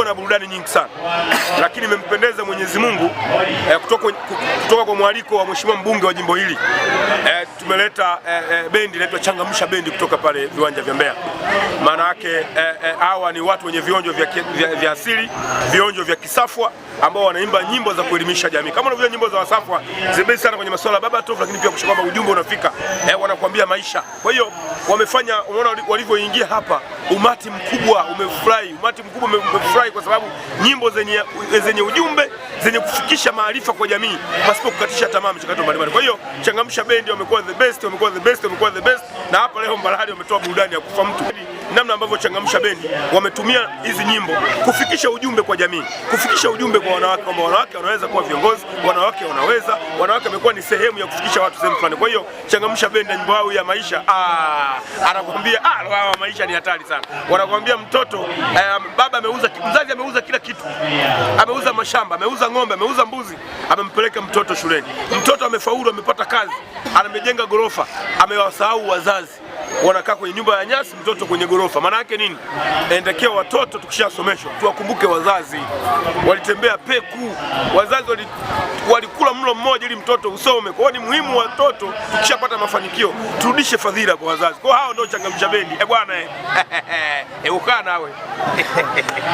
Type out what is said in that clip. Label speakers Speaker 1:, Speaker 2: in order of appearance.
Speaker 1: na burudani nyingi sana, lakini imempendeza Mwenyezi Mungu kutoka kwa mwaliko wa mheshimiwa mbunge wa jimbo hili tumeleta bendi inaitwa Changamsha Bendi kutoka pale viwanja vya Mbeya. Maana yake hawa ni watu wenye vionjo vya asili, vionjo vya Kisafwa ambao wanaimba nyimbo za kuelimisha jamii. Kama unavyo nyimbo za Wasafwa zibezi sana kwenye masuala baba tofu, lakini pia kushika kwamba ujumbe unafika, wanakuambia maisha. Kwa hiyo wamefanya, unaona walivyoingia hapa, umati mkubwa umefurahi, kwa sababu nyimbo zenye ujumbe, zenye kufikisha maarifa kwa jamii pasipo kukatisha tamaa mchakato mbalimbali. Kwa hiyo Changamsha Bendi wamekuwa the best, na hapa leo Mbalali wametoa burudani ya kufa mtu. Namna ambavyo Changamsha Bendi wametumia hizi nyimbo kufikisha ujumbe kwa jamii, kufikisha ujumbe kwa wanawake kwamba wanawake wanaweza kuwa viongozi, wanawake wamekuwa ni sehemu ya kufikisha watu sehemu fulani. Kwa hiyo Changamsha Bendi na nyimbo yao ya maisha, anakuambia maisha ni hatari sana. Wanakuambia mtoto, baba mzazi ameuza kila kitu, ameuza mashamba, ameuza ng'ombe, ameuza mbuzi, amempeleka mtoto shuleni. Mtoto amefaulu, amepata kazi, amejenga gorofa, amewasahau wazazi. Wanakaa kwenye nyumba ya nyasi, mtoto kwenye gorofa. Maana yake nini? Endakiwa watoto tukishasomeshwa tuwakumbuke wazazi. Walitembea peku, wazazi walikula mlo mmoja ili mtoto usome. Kwa hiyo ni muhimu watoto tukishapata mafanikio turudishe fadhila kwa wazazi. Kwa hao ndio Changamsha Bendi. Bwana ukaa nawe